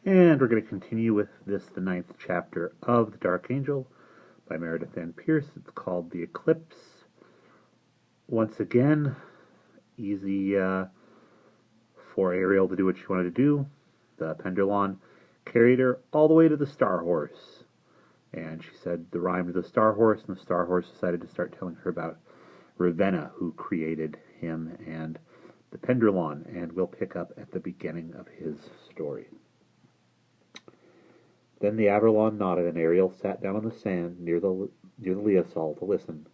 And we're going to continue with this, the ninth chapter of The Darkangel by Meredith and Pierce. It's called The Eclipse. Once again, easy for Ariel to do what she wanted to do. The Pendulon carried her all the way to the Star Horse. And she said the rhyme to the Star Horse, and the Star Horse decided to start telling her about Ravenna, who created him and the Pendulon. And we'll pick up at the beginning of his story. Then the Averlon nodded, and Ariel sat down on the sand near the Liasol to listen,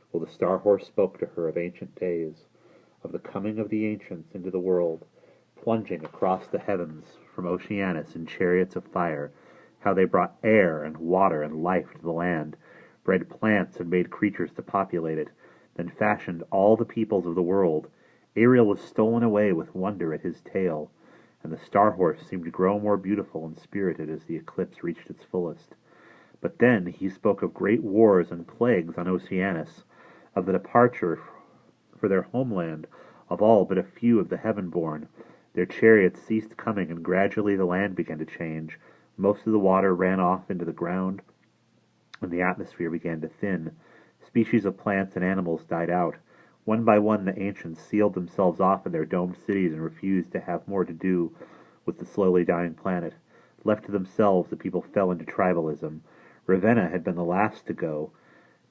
while the Star Horse spoke to her of ancient days, of the coming of the ancients into the world, plunging across the heavens from Oceanus in chariots of fire, how they brought air and water and life to the land, bred plants and made creatures to populate it, then fashioned all the peoples of the world. Ariel was stolen away with wonder at his tale, and the Star Horse seemed to grow more beautiful and spirited as the eclipse reached its fullest. But then he spoke of great wars and plagues on Oceanus, of the departure for their homeland of all but a few of the heaven-born. Their chariots ceased coming, and gradually the land began to change. Most of the water ran off into the ground, and the atmosphere began to thin. Species of plants and animals died out. One by one the ancients sealed themselves off in their domed cities and refused to have more to do with the slowly dying planet. Left to themselves, the people fell into tribalism. Ravenna had been the last to go,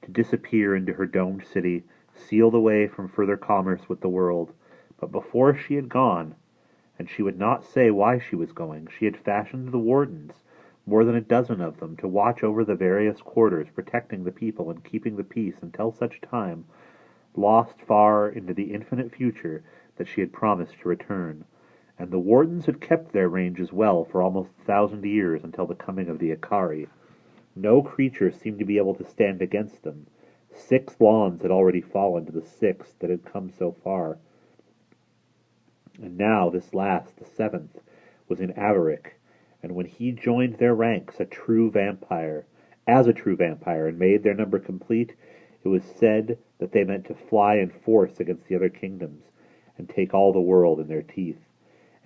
to disappear into her domed city, sealed away from further commerce with the world. But before she had gone, and she would not say why she was going, she had fashioned the wardens, more than a dozen of them, to watch over the various quarters, protecting the people and keeping the peace until such time, lost far into the infinite future, that she had promised to return. And the wardens had kept their range as well for almost 1,000 years, until the coming of the Ikari. No creature seemed to be able to stand against them. 6 lawns had already fallen to the 6th that had come so far. And now this last, the 7th, was in Avaric, and when he joined their ranks as a true vampire, and made their number complete, it was said that they meant to fly in force against the other kingdoms, and take all the world in their teeth.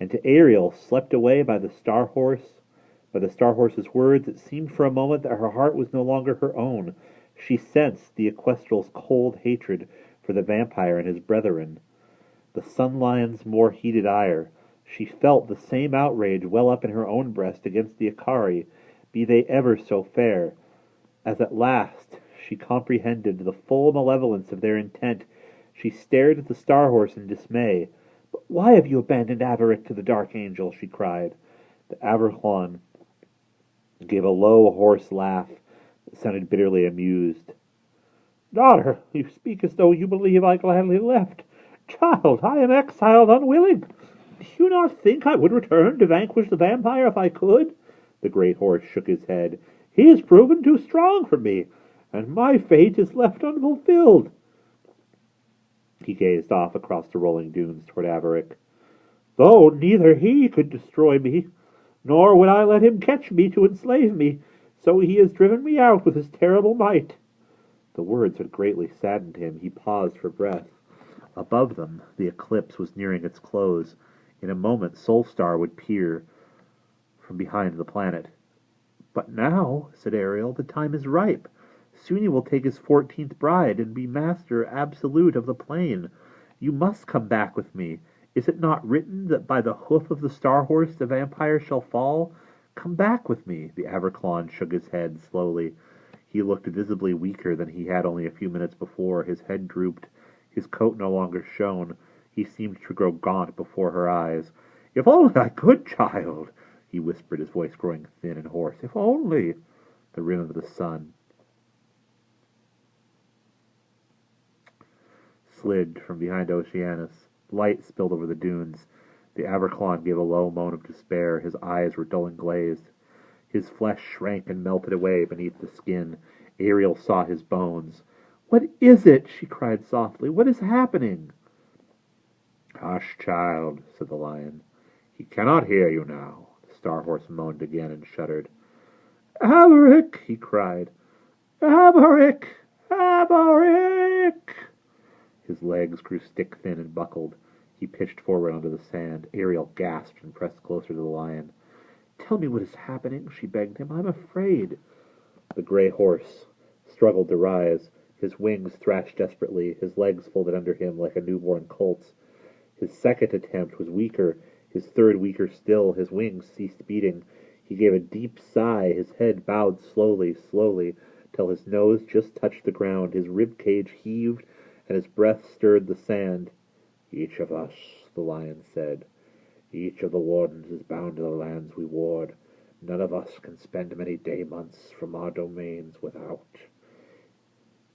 And to Ariel, swept away by the Star Horse's words, it seemed for a moment that her heart was no longer her own. She sensed the Equestral's cold hatred for the vampire and his brethren, the Sun Lion's more heated ire. She felt the same outrage well up in her own breast against the Ikari, be they ever so fair. As at last she comprehended the full malevolence of their intent, she stared at the Star Horse in dismay. "But why have you abandoned Avaric to the Darkangel?" she cried. The Averclon gave a low, hoarse laugh that sounded bitterly amused. "Daughter, you speak as though you believe I gladly left. Child, I am exiled unwilling. Do you not think I would return to vanquish the vampire if I could?" The great horse shook his head. "He has proven too strong for me, and my fate is left unfulfilled." He gazed off across the rolling dunes toward Avaric. "Though neither he could destroy me, nor would I let him catch me to enslave me, so he has driven me out with his terrible might." The words had greatly saddened him. He paused for breath. Above them, the eclipse was nearing its close. In a moment, Solstar would peer from behind the planet. "But now," said Ariel, "the time is ripe. Soon he will take his 14th bride, and be master absolute of the plain. You must come back with me. Is it not written that by the hoof of the Star Horse the vampire shall fall? Come back with me." The Averclon shook his head slowly. He looked visibly weaker than he had only a few minutes before. His head drooped. His coat no longer shone. He seemed to grow gaunt before her eyes. "If only I could, child," he whispered, his voice growing thin and hoarse. "If only—" The rim of the sun slid from behind Oceanus. Light spilled over the dunes. The Averclon gave a low moan of despair. His eyes were dull and glazed. His flesh shrank and melted away beneath the skin. Ariel saw his bones. "What is it?" she cried softly. "What is happening?" "Hush, child," said the lion. "He cannot hear you now." The Star Horse moaned again and shuddered. "Avaric!" he cried. "Avaric! Avaric!" His legs grew stick-thin and buckled. He pitched forward onto the sand. Ariel gasped and pressed closer to the lion. Tell me what is happening, she begged him. I'm afraid. The gray horse struggled to rise. His wings thrashed desperately, his legs folded under him like a newborn colt's. His second attempt was weaker, his third weaker still. His wings ceased beating. He gave a deep sigh, his head bowed slowly, slowly, till his nose just touched the ground. His rib cage heaved, and his breath stirred the sand. Each of us, the lion said, each of the wardens is bound to the lands we ward. None of us can spend many day-months from our domains without.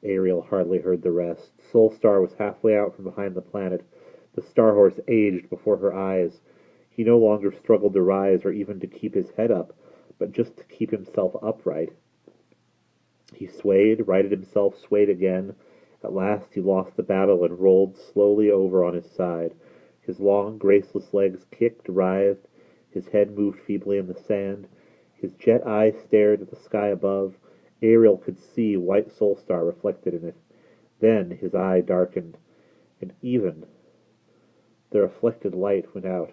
Ariel hardly heard the rest. Soulstar was halfway out from behind the planet. The Starhorse aged before her eyes. He no longer struggled to rise or even to keep his head up, but just to keep himself upright. He swayed, righted himself, swayed again. At last he lost the battle and rolled slowly over on his side. His long, graceless legs kicked, writhed. His head moved feebly in the sand. His jet eyes stared at the sky above. Ariel could see white Soulstar reflected in it. Then his eye darkened, and even the reflected light went out.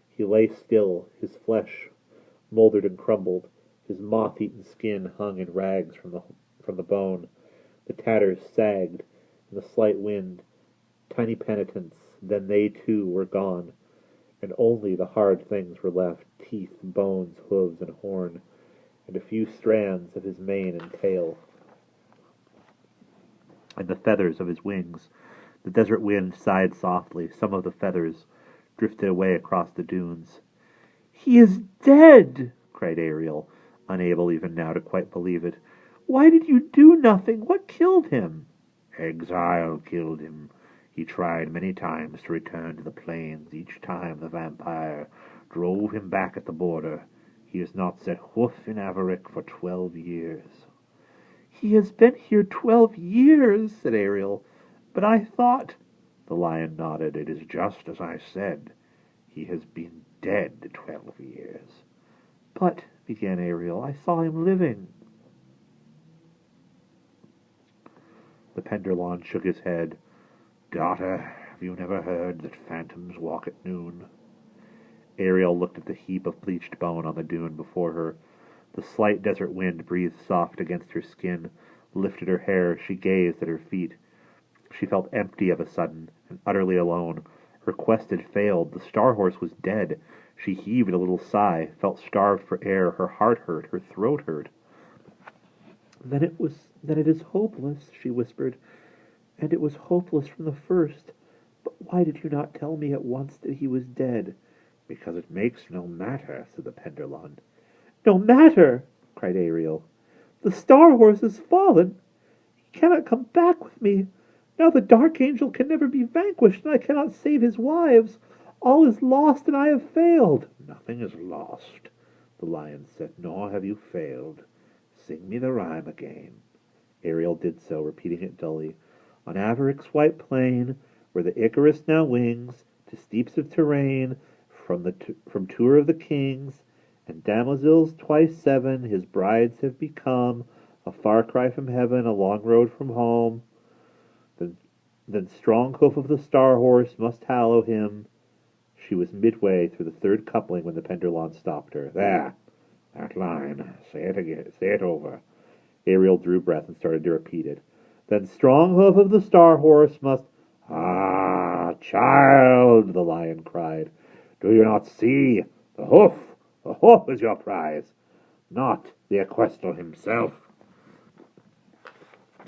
He lay still, his flesh moldered and crumbled. His moth-eaten skin hung in rags from the bone. The tatters sagged in the slight wind, tiny penitents. Then they too were gone, and only the hard things were left: teeth, bones, hooves, and horn, and a few strands of his mane and tail, and the feathers of his wings. The desert wind sighed softly. Some of the feathers drifted away across the dunes. "He is dead!" cried Ariel, unable even now to quite believe it. "Why did you do nothing? What killed him?" "Exile killed him. He tried many times to return to the plains. Each time the vampire drove him back at the border. He has not set hoof in Averick for 12 years. "He has been here 12 years, said Ariel. "But I thought—" The lion nodded. "It is just as I said. He has been dead 12 years. "But," began Ariel, "I saw him living." The Penderlawn shook his head. "Daughter, have you never heard that phantoms walk at noon?" Ariel looked at the heap of bleached bone on the dune before her. The slight desert wind breathed soft against her skin, lifted her hair. She gazed at her feet. She felt empty of a sudden, and utterly alone. Her quest had failed. The Starhorse was dead. She heaved a little sigh, felt starved for air. Her heart hurt, her throat hurt. Then it is hopeless," she whispered. "And it was hopeless from the first. But why did you not tell me at once that he was dead?" "Because it makes no matter," said the Penderlawn. "No matter!" cried Ariel. "The Starhorse is fallen. He cannot come back with me. Now the Darkangel can never be vanquished, and I cannot save his wives. All is lost, and I have failed." "Nothing is lost," the lion said, "nor have you failed. Sing me the rhyme again." Ariel did so, repeating it dully. "On Averick's white plain, where the Icarus now wings, to steeps of terrain, from Tour of the Kings, and damoiselles twice 7, his brides have become, a far cry from heaven, a long road from home. Then strong hoof of the Starhorse must hallow him." She was midway through the third coupling when the Penderlawn stopped her. "There! That line. Say it again. Say it over." Ariel drew breath and started to repeat it. "Then strong hoof of the Starhorse must—" "Ah, child!" the lion cried. "Do you not see? The hoof! The hoof is your prize, not the Equestral himself."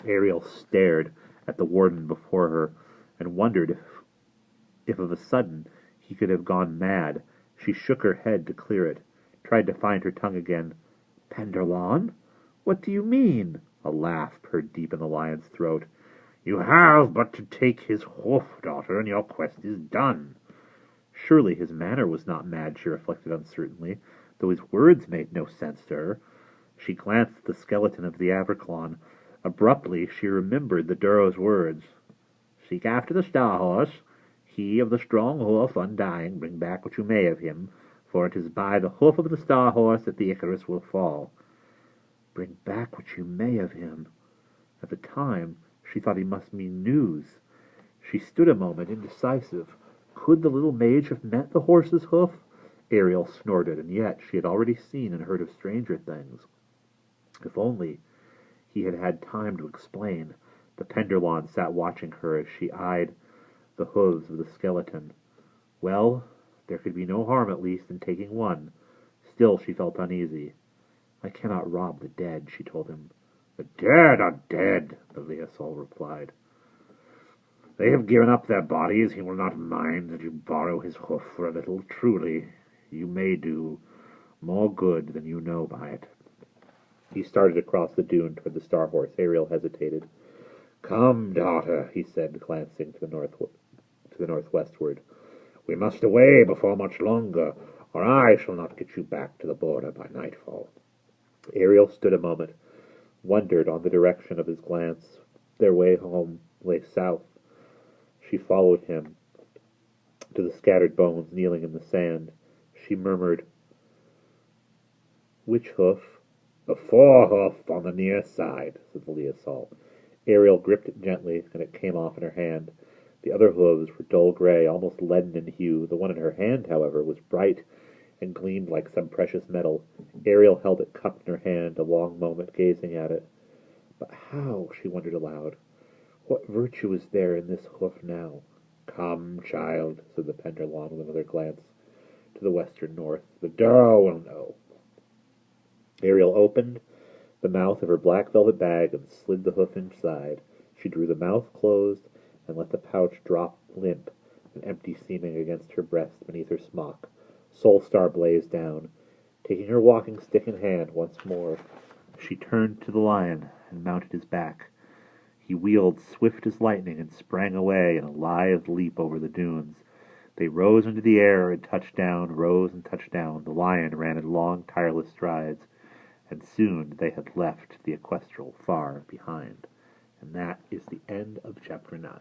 Ariel stared at the warden before her, and wondered if of a sudden he could have gone mad. She shook her head to clear it, tried to find her tongue again. "Penderlawn? What do you mean?" A laugh purred deep in the lion's throat. "You have but to take his hoof, daughter, and your quest is done." Surely his manner was not mad, she reflected uncertainly, though his words made no sense to her. She glanced at the skeleton of the Averclawn. Abruptly she remembered the Duro's words. "Seek after the Starhorse. He of the strong hoof, undying, bring back what you may of him, for it is by the hoof of the Starhorse that the Icarus will fall." Bring back what you may of him. At the time, she thought he must mean news. She stood a moment, indecisive. Could the little mage have meant the horse's hoof? Ariel snorted, and yet she had already seen and heard of stranger things. If only he had had time to explain. The Penderlawn sat watching her as she eyed the hooves of the skeleton. Well, there could be no harm, at least, in taking one. Still she felt uneasy. I cannot rob the dead, she told him. The dead are dead, the Liasol replied. They have given up their bodies. He will not mind that you borrow his hoof for a little. Truly, you may do more good than you know by it. He started across the dune toward the Star Horse. Ariel hesitated. Come, daughter, he said, glancing to the northwestward. We must away before much longer, or I shall not get you back to the border by nightfall. Ariel stood a moment, wondered on the direction of his glance. Their way home lay south. She followed him to the scattered bones kneeling in the sand. She murmured, Which hoof? The forehoof on the near side, said the Liasol. Ariel gripped it gently, and it came off in her hand. The other hooves were dull gray, almost leaden in hue. The one in her hand, however, was bright and gleamed like some precious metal. Ariel held it cupped in her hand, a long moment gazing at it. But how, she wondered aloud, what virtue is there in this hoof now? Come, child, said the Penderlawn with another glance to the western north. The Darrow will know. Ariel opened the mouth of her black velvet bag and slid the hoof inside. She drew the mouth closed and let the pouch drop limp and empty seeming against her breast beneath her smock. Soulstar blazed down. Taking her walking stick in hand once more, she turned to the lion and mounted his back. He wheeled swift as lightning and sprang away in a lithe leap over the dunes. They rose into the air and touched down, rose and touched down. The lion ran in long, tireless strides, and soon they had left the equestrial far behind. And that is the end of Chapter 9.